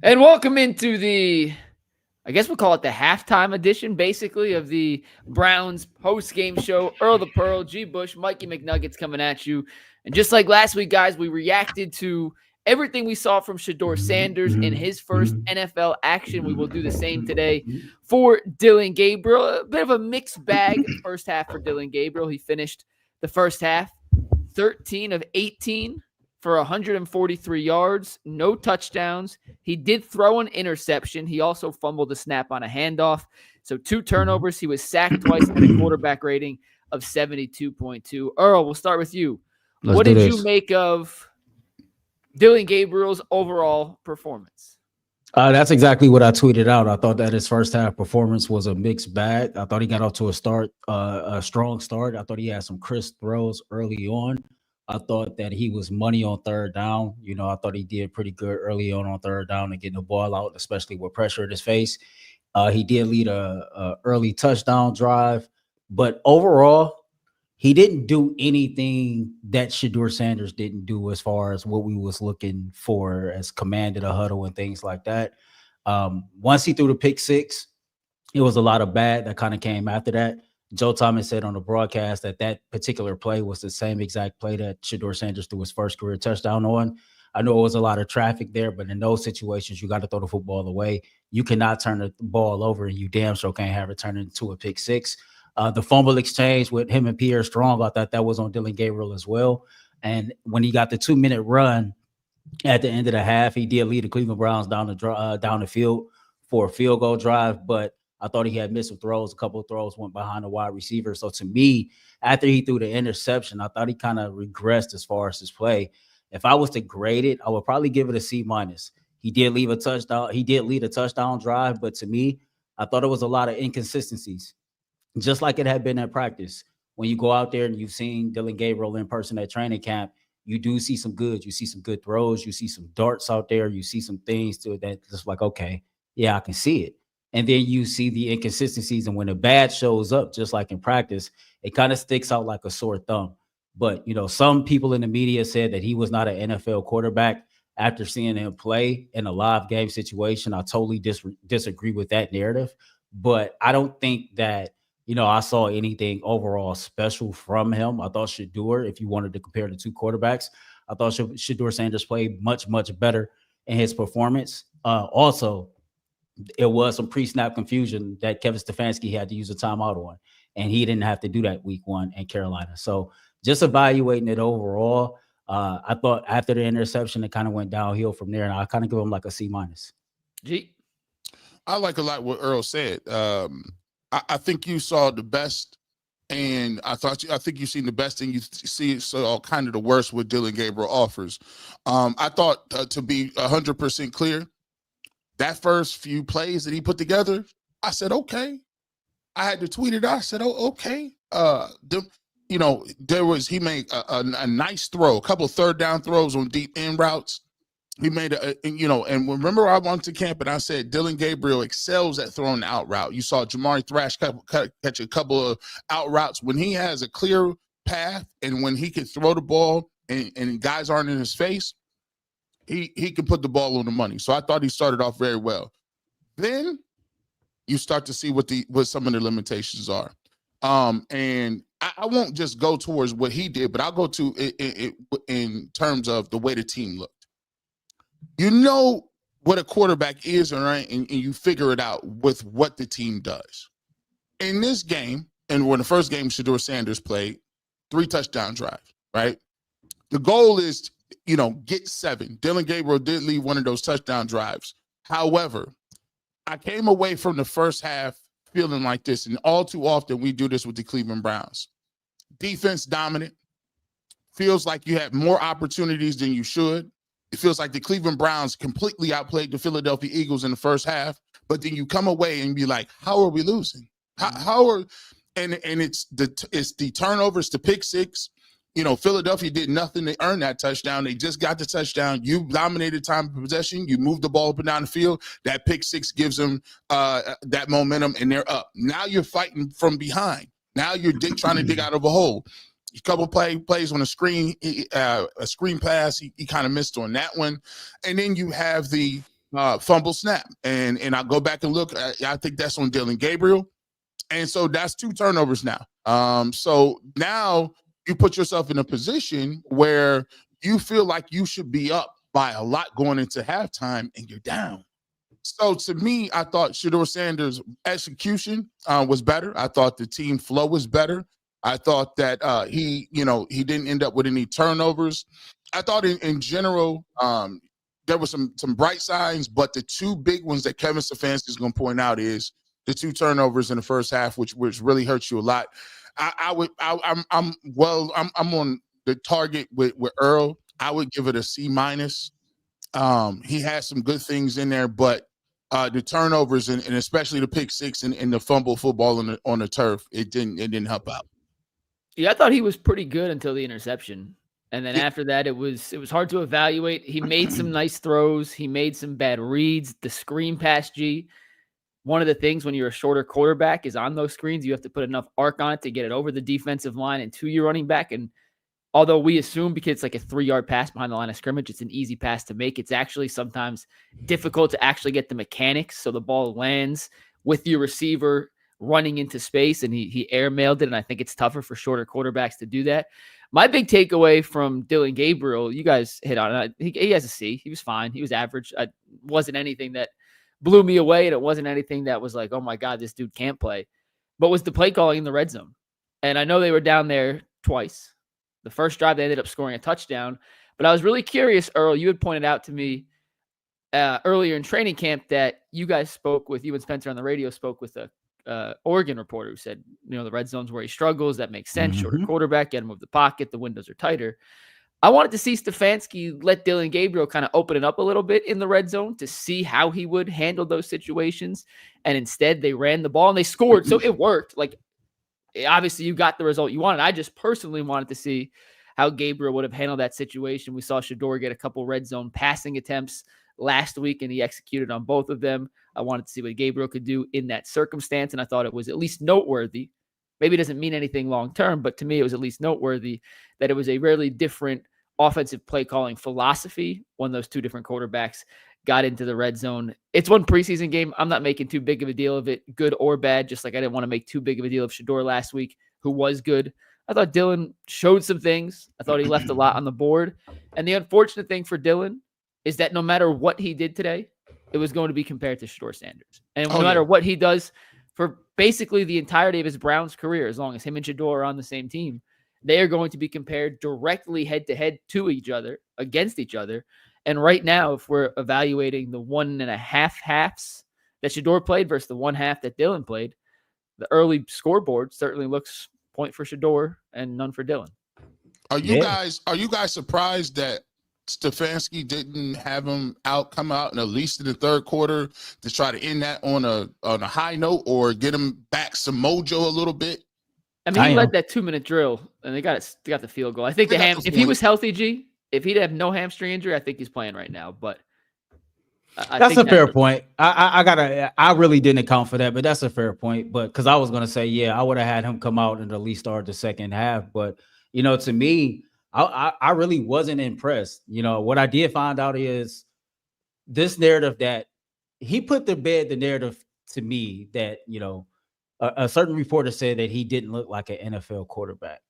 And welcome into I guess we'll call it the halftime edition, basically, of the Browns post-game show. Earl the Pearl, G. Bush, Mikey McNuggets coming at you. And just like last week, guys, we reacted to everything we saw from Shedeur Sanders in his first NFL action. We will do the same today for Dillon Gabriel. A bit of a mixed bag first half for Dillon Gabriel. He finished the first half 13 of 18 for 143 yards, no touchdowns. He did throw an interception. He also fumbled a snap on a handoff. So 2 turnovers. He was sacked twice and a quarterback rating of 72.2. Earl, we'll start with you. What did you make of Dillon Gabriel's overall performance? That's exactly what I tweeted out. I thought that his first half performance was a mixed bag. I thought he got off to a strong start. I thought he had some crisp throws early on. I thought that he was money on third down. I thought he did pretty good early on third down and getting the ball out, especially with pressure in his face. He did lead a early touchdown drive, but overall, he didn't do anything that Shedeur Sanders didn't do as far as what we was looking for as commanded a huddle and things like that. Once he threw the pick six, it was a lot of bad that kind of came after that. Joe Thomas said on the broadcast that particular play was the same exact play that Shedeur Sanders threw his first career touchdown on. I know it was a lot of traffic there, but in those situations, you got to throw the football away. You cannot turn the ball over, and you damn sure can't have it turn into a pick six. The fumble exchange with him and Pierre Strong, I thought that was on Dillon Gabriel as well. And when he got the 2-minute run at the end of the half, he did lead the Cleveland Browns down the field for a field goal drive, but I thought he had missed some throws. A couple of throws went behind the wide receiver. So to me, after he threw the interception, I thought he kind of regressed as far as his play. If I was to grade it, I would probably give it a C-. He did leave a touchdown. He did lead a touchdown drive, but to me, I thought it was a lot of inconsistencies, just like it had been at practice. When you go out there and you've seen Dillon Gabriel in person at training camp, you do see some good. You see some good throws. You see some darts out there. You see some things to it that just like, okay, yeah, I can see it. And then you see the inconsistencies. And when the bad shows up, just like in practice, it kind of sticks out like a sore thumb. But, some people in the media said that he was not an NFL quarterback after seeing him play in a live game situation. I totally disagree with that narrative. But I don't think that, I saw anything overall special from him. I thought Shedeur, if you wanted to compare the two quarterbacks, I thought Shedeur Sanders played much, much better in his performance. Also, it was some pre-snap confusion that Kevin Stefanski had to use a timeout on, and he didn't have to do that week 1 in Carolina. So just evaluating it overall, I thought after the interception, it kind of went downhill from there, and I kind of give him like a C-. G. I like a lot what Earl said. I think you saw the best, and I think you've seen the best, and you saw kind of the worst what Dillon Gabriel offers. I thought to be 100% clear, that first few plays that he put together, I said, okay. I had to tweet it out. I said, oh, okay. He made a nice throw, a couple of third down throws on deep end routes. He made and remember I went to camp and I said Dillon Gabriel excels at throwing the out route. You saw Jamari Thrash catch a couple of out routes. When he has a clear path and when he can throw the ball and guys aren't in his face, he can put the ball on the money. So I thought he started off very well. Then you start to see what some of the limitations are. And I won't just go towards what he did, but I'll go to it in terms of the way the team looked. You know what a quarterback is, right? And you figure it out with what the team does. In this game, and when the first game Shedeur Sanders played, 3 touchdown drives, right? The goal is, get 7. Dillon Gabriel did leave one of those touchdown drives. However, I came away from the first half feeling like this, and all too often we do this with the Cleveland Browns. Defense dominant. Feels like you had more opportunities than you should. It feels like the Cleveland Browns completely outplayed the Philadelphia Eagles in the first half, but then you come away and be like, how are we losing? And it's the turnovers, the pick six. Philadelphia did nothing to earn that touchdown. They just got the touchdown. You dominated time of possession. You moved the ball up and down the field. That pick six gives them that momentum, and they're up. Now you're fighting from behind. Now you're trying to dig out of a hole. A couple plays on a screen pass. He kind of missed on that one. And then you have the fumble snap. And I go back and look, I think that's on Dillon Gabriel. And so that's 2 turnovers now. So now you put yourself in a position where you feel like you should be up by a lot going into halftime and you're down. So to me, I thought Shedeur Sanders' execution was better. I thought the team flow was better. I thought that he didn't end up with any turnovers. I thought in general, there were some bright signs, but the 2 big ones that Kevin Stefanski is going to point out is the 2 turnovers in the first half, which really hurts you a lot. I'm on the target with Earl. I would give it a C-. He had some good things in there, but the turnovers and especially the pick 6 and the fumble football on the turf, it didn't help out. Yeah, I thought he was pretty good until the interception. And then after that, it was hard to evaluate. He made some nice throws. He made some bad reads. The screen pass, G. One of the things when you're a shorter quarterback is on those screens, you have to put enough arc on it to get it over the defensive line and to your running back. And although we assume because it's like a 3-yard pass behind the line of scrimmage, it's an easy pass to make, it's actually sometimes difficult to actually get the mechanics. So the ball lands with your receiver running into space, and he airmailed it. And I think it's tougher for shorter quarterbacks to do that. My big takeaway from Dillon Gabriel, you guys hit on it. He has a C. He was fine. He was average. It wasn't anything that blew me away, and it wasn't anything that was like, oh my God, this dude can't play. But was the play calling in the red zone. And I know they were down there twice. The first drive, they ended up scoring a touchdown. But I was really curious, Earl, you had pointed out to me earlier in training camp that you and Spencer on the radio spoke with a Oregon reporter who said, the red zone's where he struggles. That makes sense. Shorter quarterback, get him move the pocket. The windows are tighter. I wanted to see Stefanski let Dillon Gabriel kind of open it up a little bit in the red zone to see how he would handle those situations. And instead, they ran the ball and they scored. So it worked. Like, obviously, you got the result you wanted. I just personally wanted to see how Gabriel would have handled that situation. We saw Shedeur get a couple red zone passing attempts last week, and he executed on both of them. I wanted to see what Gabriel could do in that circumstance, and I thought it was at least noteworthy. Maybe it doesn't mean anything long-term, but to me, it was at least noteworthy that it was a really different offensive play calling philosophy when those 2 different quarterbacks got into the red zone. It's one preseason game. I'm not making too big of a deal of it, good or bad, just like I didn't want to make too big of a deal of Shedeur last week, who was good. I thought Dillon showed some things. I thought he left a lot on the board. And the unfortunate thing for Dillon is that no matter what he did today, it was going to be compared to Shedeur Sanders. And no matter what he does for basically the entirety of his Browns career, as long as him and Shedeur are on the same team, they are going to be compared directly head-to-head to each other, against each other. And right now, if we're evaluating the 1.5 halves that Shedeur played versus the 1 half that Dillon played, the early scoreboard certainly looks point for Shedeur and none for Dillon. Are you guys surprised that Stefanski didn't have him come out in at least in the third quarter to try to end that on a high note or get him back some mojo a little bit? I mean, he led that 2-minute drill and they got the field goal. I think if he was healthy, G, if he'd have no hamstring injury, I think he's playing right now. But that's a fair point. I really didn't account for that, but that's a fair point. But because I was gonna say, yeah, I would have had him come out and at least start the second half. But to me, I really wasn't impressed. What I did find out is this narrative that he put to bed, the narrative to me that a certain reporter said that he didn't look like an NFL quarterback.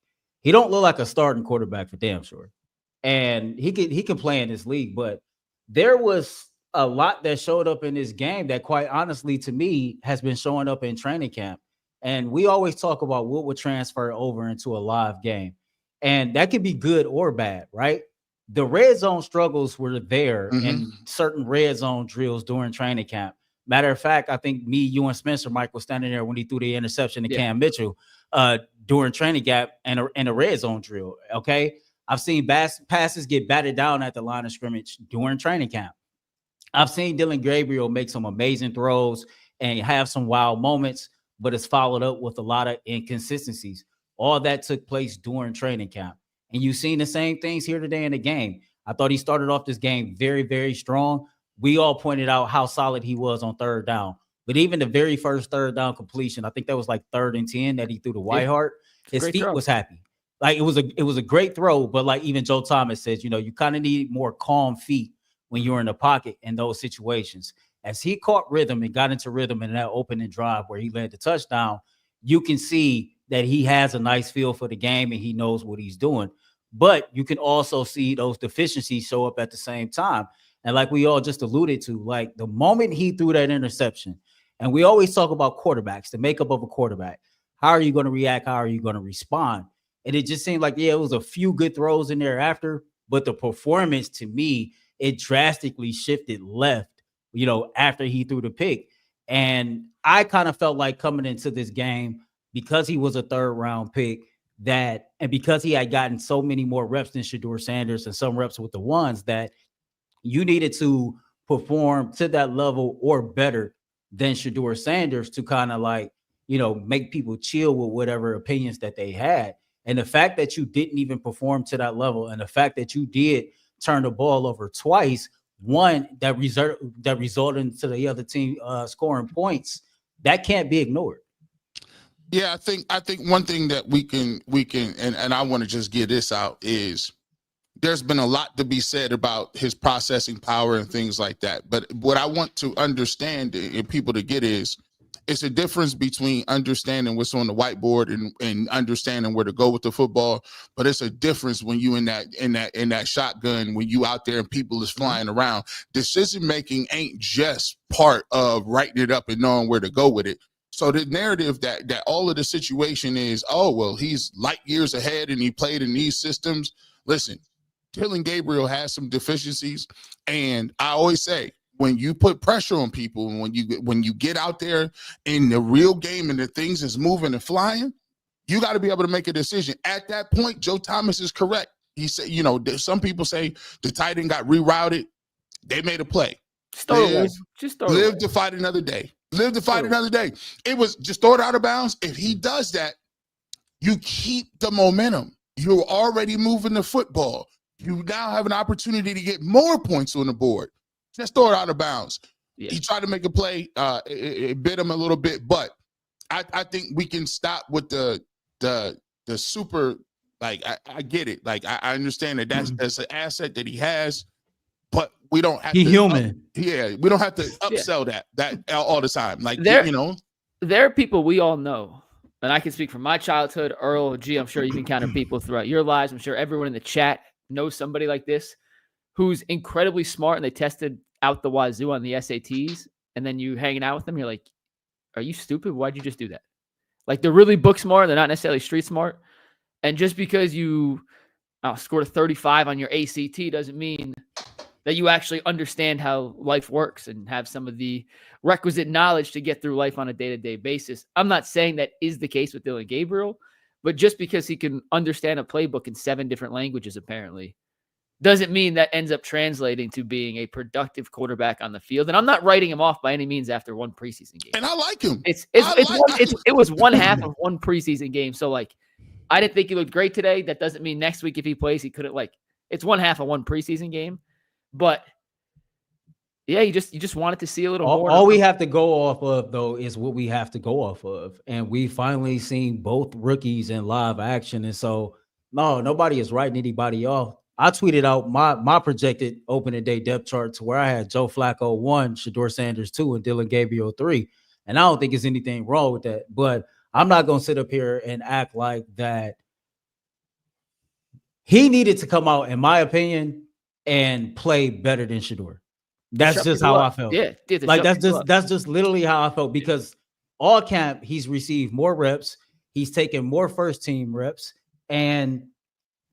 He don't look like a starting quarterback for damn sure, and he can play in this league. But there was a lot that showed up in this game that, quite honestly, to me, has been showing up in training camp. And we always talk about what would transfer over into a live game. And that could be good or bad, right? The red zone struggles were there in certain red zone drills during training camp. Matter of fact, I think you and Spencer, Mike, was standing there when he threw the interception to Cam Mitchell during training camp and a red zone drill, okay? I've seen passes get batted down at the line of scrimmage during training camp. I've seen Dillon Gabriel make some amazing throws and have some wild moments, but it's followed up with a lot of inconsistencies. All that took place during training camp. And you've seen the same things here today in the game. I thought he started off this game very, very strong. We all pointed out how solid he was on third down. But even the very first third down completion, I think that was like 3rd and 10 that he threw to Whiteheart. His feet was happy. Like it was a great throw, but like even Joe Thomas says, you kind of need more calm feet when you're in the pocket in those situations. As he caught rhythm and got into rhythm in that opening drive where he led the touchdown, you can see that he has a nice feel for the game and he knows what he's doing. But you can also see those deficiencies show up at the same time. And like we all just alluded to, like the moment he threw that interception, and we always talk about quarterbacks, the makeup of a quarterback. How are you going to react? How are you going to respond? And it just seemed like, yeah, it was a few good throws in there after, but the performance to me, it drastically shifted left, after he threw the pick. And I kind of felt like coming into this game, because he was a 3rd round pick, and because he had gotten so many more reps than Shedeur Sanders and some reps with the ones, that you needed to perform to that level or better than Shedeur Sanders to kind of like, make people chill with whatever opinions that they had. And the fact that you didn't even perform to that level, and the fact that you did turn the ball over twice, one that resulted into the other team scoring points, that can't be ignored. Yeah, I think one thing that we can and I want to just get this out is there's been a lot to be said about his processing power and things like that. But what I want to understand and people to get is it's a difference between understanding what's on the whiteboard and understanding where to go with the football. But it's a difference when you in that shotgun, when you out there and people is flying around. Decision making ain't just part of writing it up and knowing where to go with it. So the narrative that all of the situation is, oh, well, he's light years ahead and he played in these systems. Listen, Dillon Gabriel has some deficiencies. And I always say, when you put pressure on people, and when you get out there in the real game and the things is moving and flying, you got to be able to make a decision. At that point, Joe Thomas is correct. He said, some people say the tight end got rerouted. They made a play. Live to fight another day. Live to fight another day. It was just throw it out of bounds. If he does that, you keep the momentum. You're already moving the football. You now have an opportunity to get more points on the board. Just throw it out of bounds. Yeah. He tried to make a play. It bit him a little bit, but I think we can stop with the super. Like I get it. Like I understand that that's an asset that he has. But we don't have human. We don't have to upsell that all the time. Like, there are people we all know, and I can speak from my childhood. Earl, G, I'm sure you've encountered people throughout your lives. I'm sure everyone in the chat knows somebody like this who's incredibly smart and they tested out the wazoo on the SATs, and then you hanging out with them, you're like, are you stupid? Why'd you just do that? Like, they're really book smart. They're not necessarily street smart. And just because you scored a 35 on your ACT doesn't mean that you actually understand how life works and have some of the requisite knowledge to get through life on a day-to-day basis. I'm not saying that is the case with Dillon Gabriel, but just because he can understand a playbook in 7 different languages, apparently, doesn't mean that ends up translating to being a productive quarterback on the field. And I'm not writing him off by any means after one preseason game. And I like him. It was one half of one preseason game. So, like, I didn't think he looked great today. That doesn't mean next week if he plays, he couldn't, it's one half of one preseason game. But yeah, you just wanted to see a little more. All we have to go off of, though, is what we have to go off of. And we finally seen both rookies in live action. And so, no, nobody is writing anybody off. I tweeted out my projected opening day depth chart to where I had Joe Flacco 1, Shedeur Sanders 2, and Dillon Gabriel 3. And I don't think there's anything wrong with that. But I'm not going to sit up here and act like that. He needed to come out, in my opinion, and play better than Shedeur. That's just how I felt. Yeah, that's just literally how I felt, because all camp he's received more reps, he's taken more first team reps, and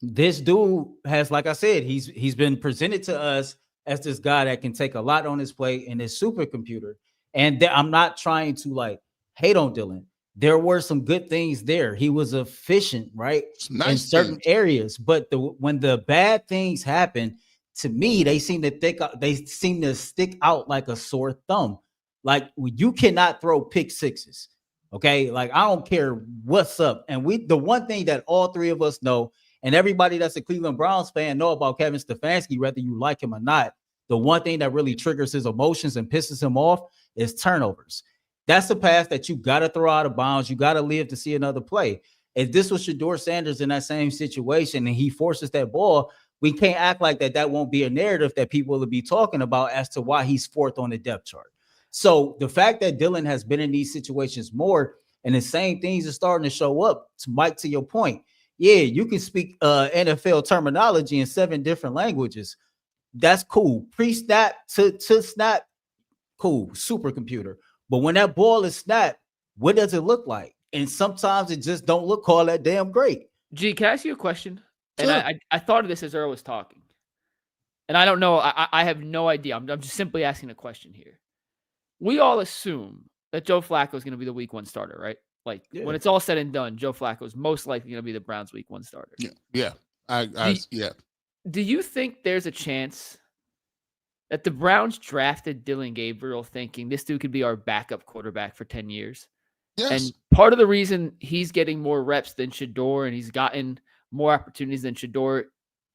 this dude has, like I said, he's been presented to us as this guy that can take a lot on his plate in his supercomputer. And I'm not trying to hate on Dillon. There were some good things there. He was efficient, right, in certain areas, but when the bad things happen, to me, they seem to stick out like a sore thumb. Like, you cannot throw pick sixes. Okay. Like, I don't care what's up. And the one thing that all three of us know, and everybody that's a Cleveland Browns fan know about Kevin Stefanski, whether you like him or not, the one thing that really triggers his emotions and pisses him off is turnovers. That's the pass that you got to throw out of bounds. You got to live to see another play. If this was Shedeur Sanders in that same situation and he forces that ball, we can't act like that won't be a narrative that people will be talking about as to why he's fourth on the depth chart. So the fact that Dillon has been in these situations more and the same things are starting to show up, to Mike, to your point, yeah, you can speak NFL terminology in 7 different languages. That's cool. Pre-snap to snap, cool, supercomputer. But when that ball is snapped, what does it look like? And sometimes it just don't look all that damn great. G, can I ask you a question? Sure. And I thought of this as Earl was talking. And I don't know. I have no idea. I'm just simply asking a question here. We all assume that Joe Flacco is going to be the week 1 starter, right? Like when it's all said and done, Joe Flacco is most likely going to be the Browns week 1 starter. Yeah. Yeah. Do you think there's a chance that the Browns drafted Dillon Gabriel thinking this dude could be our backup quarterback for 10 years? Yes. And part of the reason he's getting more reps than Shedeur and he's gotten more opportunities than Shedeur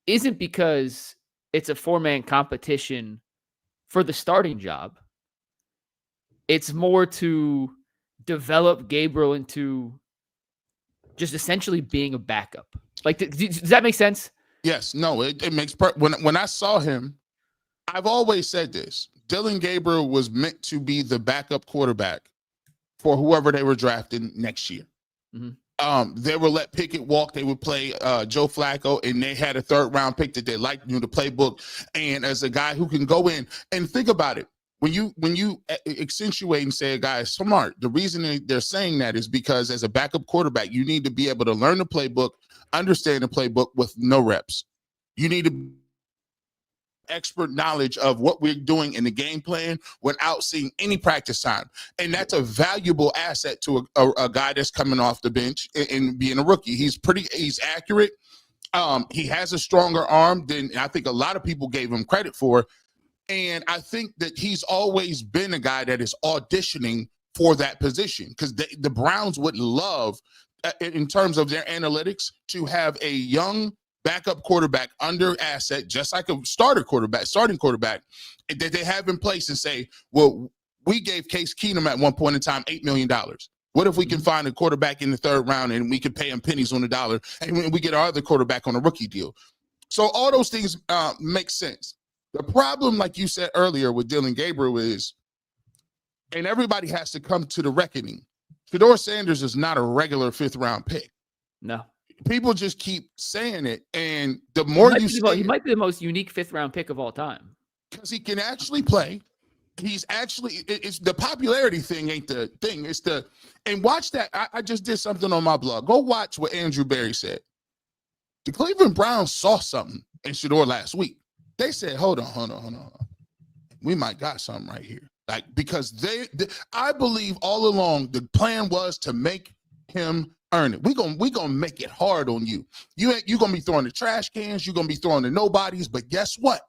isn't because it's a 4-man competition for the starting job. It's more to develop Gabriel into just essentially being a backup. Like, does that make sense? Yes. No, it makes when I saw him, I've always said this. Dillon Gabriel was meant to be the backup quarterback for whoever they were drafting next year. Mm-hmm. They would let Pickett walk. They would play Joe Flacco, and they had a 3rd-round pick that they liked, the playbook. And as a guy who can go in and think about it, when you accentuate and say a guy is smart, the reason they're saying that is because as a backup quarterback, you need to be able to learn the playbook, understand the playbook with no reps. You need to expert knowledge of what we're doing in the game plan without seeing any practice time. And that's a valuable asset to a guy that's coming off the bench and being a rookie. He's accurate. He has a stronger arm than I think a lot of people gave him credit for. And I think that he's always been a guy that is auditioning for that position because the Browns would love, in terms of their analytics, to have a young backup quarterback under asset, just like a starting quarterback, that they have in place and say, well, we gave Case Keenum at one point in time $8 million. What if we can find a quarterback in the 3rd round and we can pay him pennies on the dollar and we get our other quarterback on a rookie deal? So all those things make sense. The problem, like you said earlier with Dillon Gabriel is, and everybody has to come to the reckoning, Shedeur Sanders is not a regular 5th-round pick. No. People just keep saying it, and the more he might be the most unique 5th-round pick of all time because he can actually play. It's the popularity thing ain't the thing. And watch that. I just did something on my blog. Go watch what Andrew Berry said. The Cleveland Browns saw something in Shedeur last week. They said, hold on. We might got something right here. Like, because I believe all along the plan was to make him earn it. We're gonna make it hard on you. You're gonna be throwing the trash cans, you're gonna be throwing the nobodies, but guess what?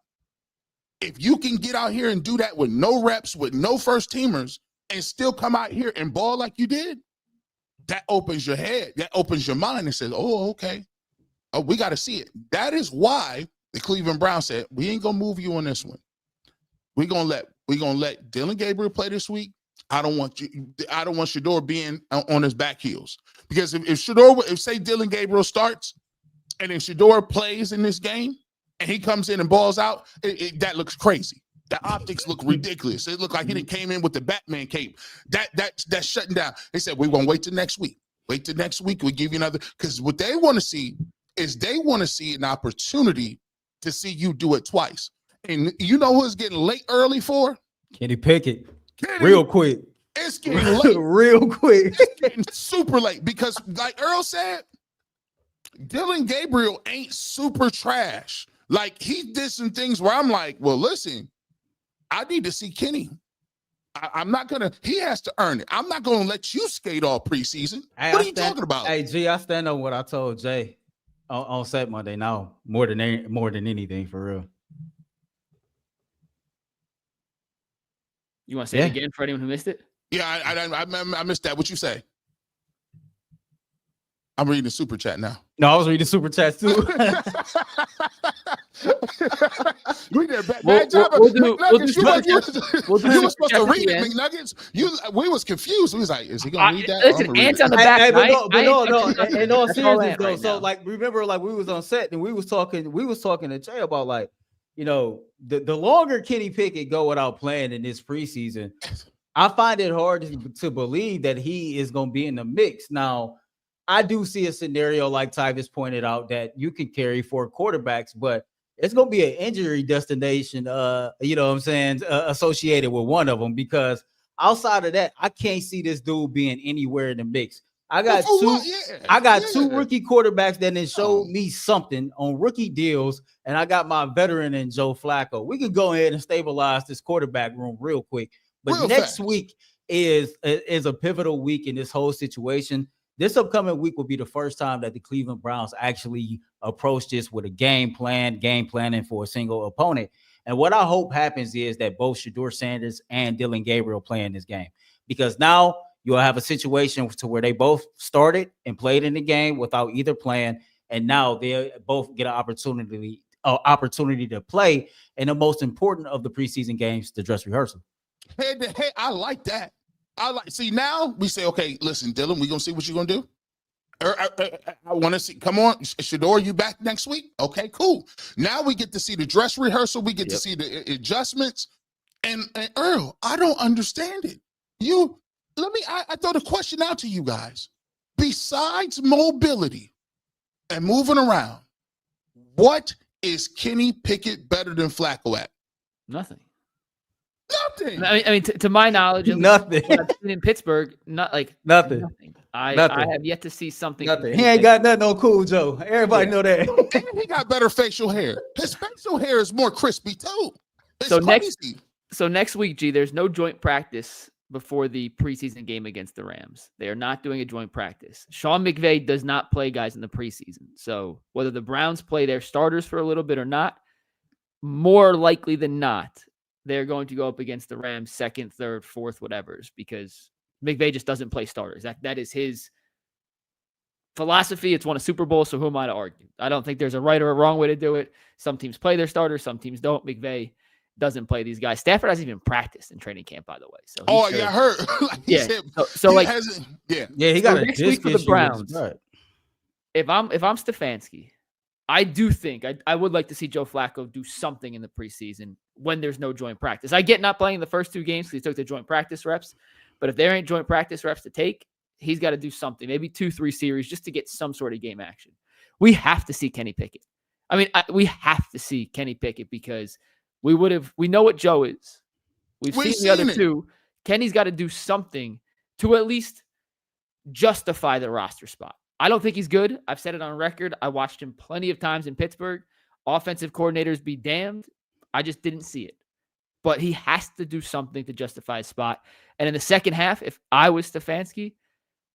If you can get out here and do that with no reps, with no first teamers, and still come out here and ball like you did, that opens your head, that opens your mind and says, oh, okay. Oh, we gotta see it. That is why the Cleveland Browns said, we ain't gonna move you on this one. We're gonna let Dillon Gabriel play this week. I don't want Shedeur being on his back heels. Because if say Dillon Gabriel starts and then Shedeur plays in this game and he comes in and balls out, that looks crazy. The optics look ridiculous. It looked like he came in with the Batman cape. That's shutting down. They said, we're gonna wait till next week. Wait till next week. We'll give you another, because what they want to see is an opportunity to see you do it twice. And you know who's getting late early for? Kenny Pickett. Real quick. It's getting late. Real quick. It's getting super late because, like Earl said, Dillon Gabriel ain't super trash. Like, he did some things where I'm like, well, listen, I need to see Kenny. I'm not going to – he has to earn it. I'm not going to let you skate all preseason. What are you talking about? Hey, G, I stand on what I told Jay on Set Monday now, more than anything, for real. You want to say it again for anyone who missed it? Yeah, I missed that. What you say? I'm reading the super chat now. No, I was reading super chats too. We did a bad job. We'll do McNuggets, you were supposed to read it, end. McNuggets. We was confused. We was like, is he gonna read that? Listen, Ant's on the back. But no. In all That's seriousness, Ant though, right so now. like, remember, like we was on set and we was talking to Jay about like, you know, the longer Kenny Pickett go without playing in this preseason, I find it hard to believe that he is going to be in the mix. Now, I do see a scenario like Tyvis pointed out that you can carry 4 quarterbacks, but it's going to be an injury destination, you know what I'm saying, associated with one of them, because outside of that, I can't see this dude being anywhere in the mix. I got two rookie quarterbacks that then showed me something on rookie deals, and I got my veteran in Joe Flacco. We could go ahead and stabilize this quarterback room real quick. But next week is a pivotal week in this whole situation. This upcoming week will be the first time that the Cleveland Browns actually approach this with a game planning for a single opponent. And what I hope happens is that both Shedeur Sanders and Dillon Gabriel play in this game, because now you'll have a situation to where they both started and played in the game without either playing, and now they both get an opportunity to play in the most important of the preseason games, the dress rehearsal. Hey, I like that. See, now we say, okay, listen, Dillon, we're gonna see what you're gonna do. I want to see. Come on, Shedeur, you back next week? Okay, cool. Now we get to see the dress rehearsal. We get to see the adjustments. And Earl, I don't understand it. I throw the question out to you guys. Besides mobility and moving around, what is Kenny Pickett better than Flacco at? Nothing. I mean, to my knowledge, nothing. What I've seen in Pittsburgh, nothing. I have yet to see something. Nothing. He ain't got nothing on Cool Joe. Everybody know that. And he got better facial hair. His facial hair is more crispy too. It's crazy. Next week, G, there's no joint practice before the preseason game against the Rams. They are not doing a joint practice. Sean McVay does not play guys in the preseason. So whether the Browns play their starters for a little bit or not, more likely than not, they're going to go up against the Rams second, third, fourth, whatever's, because McVay just doesn't play starters. That is his philosophy. It's won a Super Bowl, so who am I to argue? I don't think there's a right or a wrong way to do it. Some teams play their starters, some teams don't. McVay doesn't play these guys. Stafford hasn't even practiced in training camp, by the way. So I heard. He got a next week for the Browns. Right. If I'm Stefanski, I do think I would like to see Joe Flacco do something in the preseason when there's no joint practice. I get not playing the first 2 games because he took the joint practice reps, but if there ain't joint practice reps to take, he's got to do something, maybe 2-3 series just to get some sort of game action. We have to see Kenny Pickett. I mean, we have to see Kenny Pickett because we know what Joe is. We've seen the other 2. Kenny's got to do something to at least justify the roster spot. I don't think he's good. I've said it on record. I watched him plenty of times in Pittsburgh. Offensive coordinators be damned. I just didn't see it. But he has to do something to justify his spot. And in the second half, if I was Stefanski,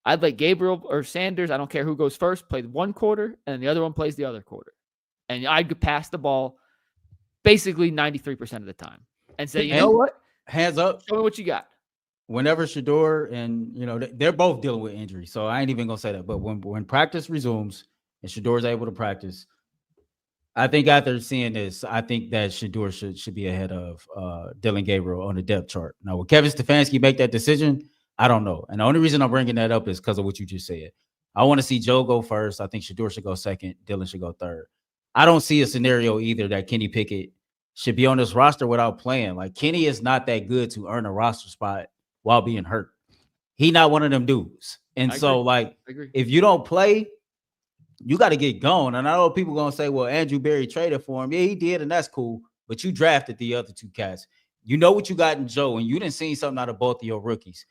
I'd let Gabriel or Sanders, I don't care who goes first, play 1 quarter, and the other one plays the other quarter. And I'd pass the ball basically 93% of the time and say, you know what? Hands up. Show me what you got. Whenever Shedeur and, they're both dealing with injury, so I ain't even going to say that. But when practice resumes and Shedeur is able to practice, I think after seeing this, I think that Shedeur should be ahead of Dillon Gabriel on the depth chart. Now, will Kevin Stefanski make that decision? I don't know. And the only reason I'm bringing that up is because of what you just said. I want to see Joe go first. I think Shedeur should go second. Dillon should go third. I don't see a scenario either that Kenny Pickett should be on this roster without playing. Like, Kenny is not that good to earn a roster spot while being hurt. He not one of them dudes. And I agree. If you don't play, you got to get going. And I know people going to say, well, Andrew Berry traded for him. Yeah, he did, and that's cool. But you drafted the other 2 cats. You know what you got in Joe, and you didn't see something out of both of your rookies.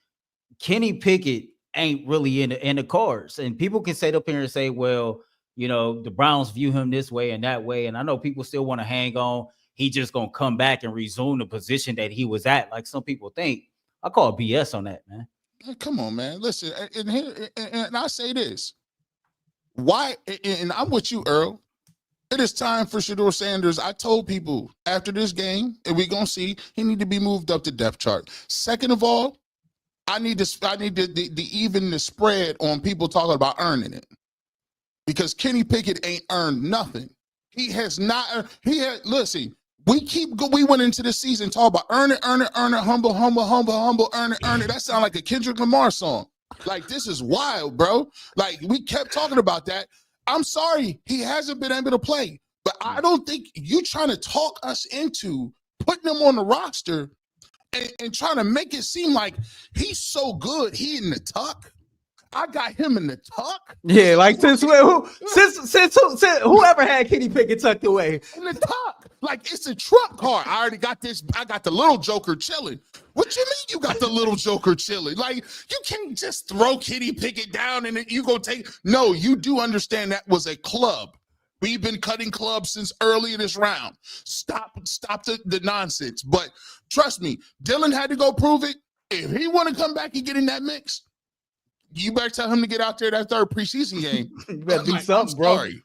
Kenny Pickett ain't really in the cards. And people can sit up here and say, well, the Browns view him this way and that way. And I know people still want to hang on. He just going to come back and resume the position that he was at, like some people think. I call BS on that, man. Hey, come on, man. Listen, and I say this. Why? And I'm with you, Earl. It is time for Shedeur Sanders. I told people after this game, and we're going to see, he need to be moved up the depth chart. Second of all, I need to even the spread on people talking about earning it. Because Kenny Pickett ain't earned nothing. He has not. Listen. We went into the season talking about earn it, humble, earn it. That sounds like a Kendrick Lamar song. Like, this is wild, bro. Like, we kept talking about that. I'm sorry, he hasn't been able to play, but I don't think you trying to talk us into putting him on the roster and trying to make it seem like he's so good. He in the tuck. I got him in the tuck. Yeah, like since whoever had Kenny Pickett tucked away in the tuck, like it's a truck car. I already got this. I got the little Joker chilling. What you mean you got the little Joker chilling? Like, you can't just throw Kenny Pickett down and you go take. No, you do understand that was a club. We've been cutting clubs since early in this round. Stop the nonsense. But trust me, Dillon had to go prove it. If he want to come back and get in that mix, you better tell him to get out there that third preseason game. You better do something, bro. You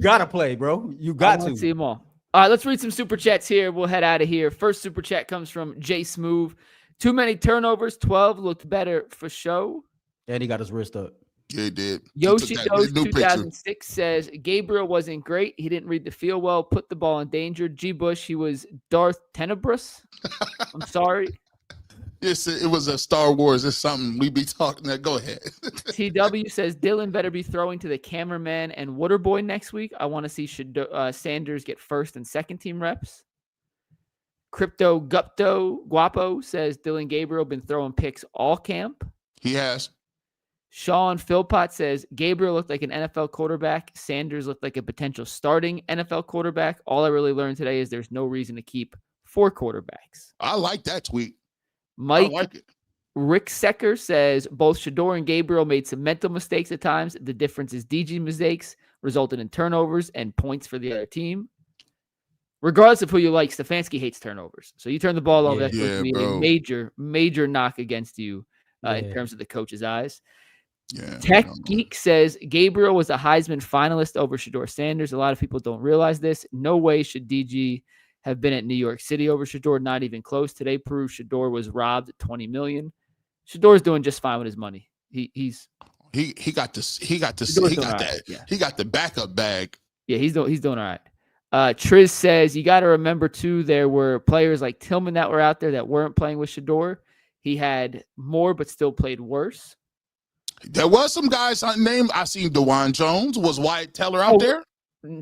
gotta play, bro. You got to see them all. All right, let's read some super chats here. We'll head out of here. First super chat comes from Jay Smooth. Too many turnovers. 12 looked better for show. And he got his wrist up. Yeah, he did. Yoshi Dose 2006 says Gabriel wasn't great. He didn't read the field well. Put the ball in danger. G. Bush, he was Darth Tenebrous. I'm sorry. Yes, it was a Star Wars. It's something we be talking that. Go ahead. TW says Dillon better be throwing to the cameraman and Waterboy next week. I want to see Sanders get first and second team reps. Crypto Gupto Guapo says Dillon Gabriel been throwing picks all camp. He has. Sean Philpott says Gabriel looked like an NFL quarterback. Sanders looked like a potential starting NFL quarterback. All I really learned today is there's no reason to keep 4 quarterbacks. I like that tweet. Mike I like it. Rick Secker says both Shedeur and Gabriel made some mental mistakes at times. The difference is DG mistakes resulted in turnovers and points for the other team. Regardless of who you like, Stefanski hates turnovers. So you turn the ball over, that's going to be a major knock against you in terms of the coach's eyes. Yeah, Tech Geek says Gabriel was a Heisman finalist over Shedeur Sanders. A lot of people don't realize this. No way should DG have been at New York City over Shedeur, not even close. Today proves Shedeur was robbed at $20 million. Shedeur's doing just fine with his money. He got the backup bag. Yeah, he's doing all right. Triz says you got to remember too, there were players like Tillman that were out there that weren't playing with Shedeur. He had more, but still played worse. There was some guys named. I seen DeJuan Jones. Was Wyatt Teller out there?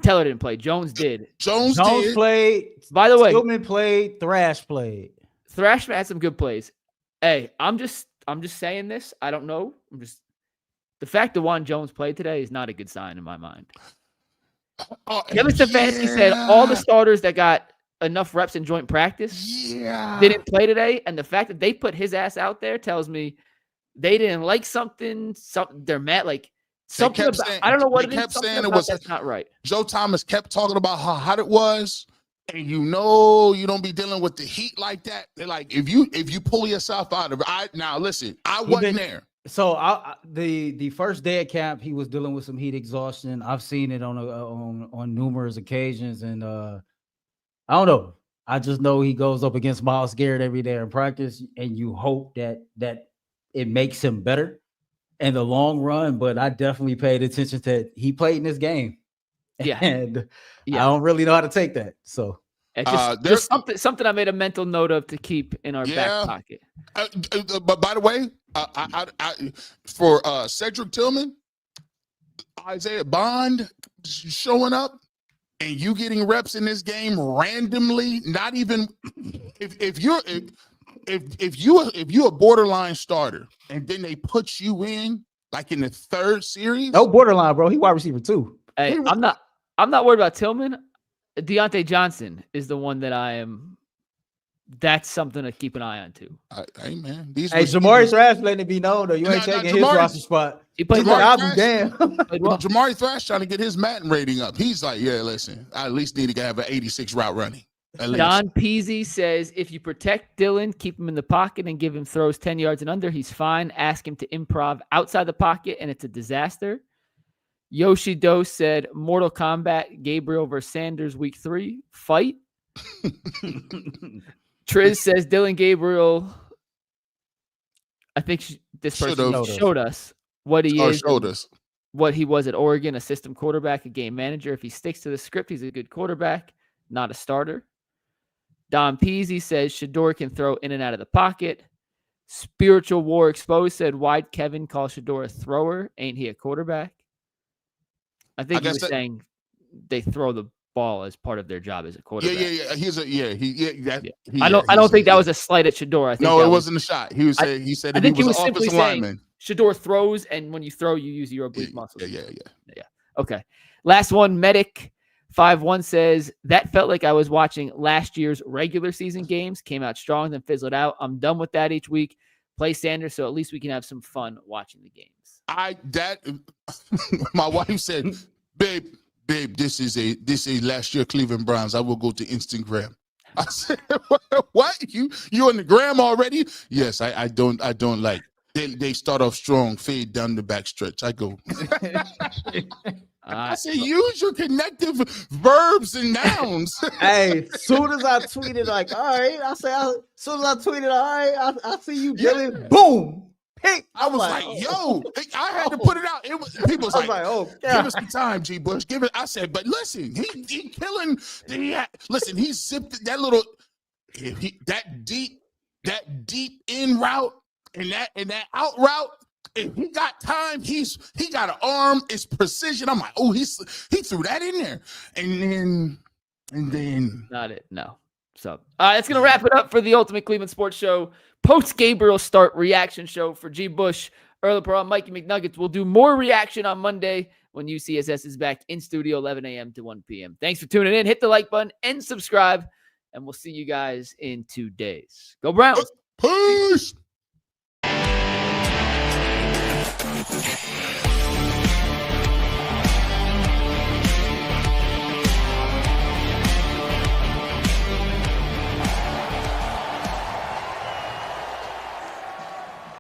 Teller didn't play. Jones did. Jones played. By the way, Tillman played. Thrash played. Thrash had some good plays. Hey, I'm just saying this. I don't know. The fact that DeJuan Jones played today is not a good sign in my mind. Kevin Stefanski said all the starters that got enough reps in joint practice didn't play today, and the fact that they put his ass out there tells me they didn't like something. They're mad. Like something about, I don't know what it is. Something about that's not right. Joe Thomas kept talking about how hot it was, and you don't be dealing with the heat like that. They're like, if you pull yourself out of it. Now listen, I wasn't there. So the first day at camp, he was dealing with some heat exhaustion. I've seen it on numerous occasions, and I don't know. I just know he goes up against Myles Garrett every day in practice, and you hope that it makes him better in the long run. But I definitely paid attention to he played in this game, and I don't really know how to take that. So there's something I made a mental note of to keep in our back pocket. But by the way, for Cedric Tillman, Isaiah Bond showing up, and you getting reps in this game randomly, not even if you're a borderline starter, and then they put you in like in the third series. No borderline, bro. He wide receiver too. Hey, I'm not worried about Tillman. Deontay Johnson is the one that I am. That's something to keep an eye on too. Hey man, Jamari Thrash letting it be known though. You ain't taking his roster spot. He played I'll be damn. Jamari Thrash trying to get his Madden rating up. He's like, yeah, listen, I at least need to have an 86 route running. Don Peasy says if you protect Dillon, keep him in the pocket and give him throws 10 yards and under, he's fine. Ask him to improv outside the pocket, and it's a disaster. Yoshi Dose said Mortal Kombat Gabriel versus Sanders week 3 fight. Triz says Dillon Gabriel. I think this person showed us what he is. Showed us what he was at Oregon, a system quarterback, a game manager. If he sticks to the script, he's a good quarterback, not a starter. Don Peasy says Shedeur can throw in and out of the pocket. Spiritual War Exposed said, why'd Kevin call Shedeur a thrower? Ain't he a quarterback? I think he was saying they throw the ball as part of their job as a quarterback. I don't think that was a slight at Shedeur. I think it wasn't a shot. He said I think he was simply offensive saying lineman. Shedeur throws, and when you throw, you use your oblique muscles. Yeah. Okay. Last one, Medic 5-1 says, that felt like I was watching last year's regular season games. Came out strong, then fizzled out. I'm done with that each week. Play Sanders, so at least we can have some fun watching the games. My wife said, babe, this is a last year Cleveland Browns. I will go to Instagram. I said, what? You on the gram already? Yes, I don't like. They start off strong, fade down the back stretch. I go. I say, use your connective verbs and nouns. Hey, soon as I tweeted, like, all right, I see you, Billy. Yeah. Boom. Pick. I was like, yo, I had to put it out. People was like, oh, give us the time, G. Bush. Give it. I said, but listen, he killing. Listen, he zipped that little, that deep in route and that out route. If he got time, he got an arm. It's precision. I'm like, oh, he threw that in there, and then not it. No. So that's gonna wrap it up for the Ultimate Cleveland Sports Show post Gabriel start reaction show for G. Bush, Earl Pearl, Mikey McNuggets. We'll do more reaction on Monday when UCSS is back in studio, 11 a.m. to 1 p.m. Thanks for tuning in. Hit the like button and subscribe, and we'll see you guys in 2 days. Go Browns. Peace.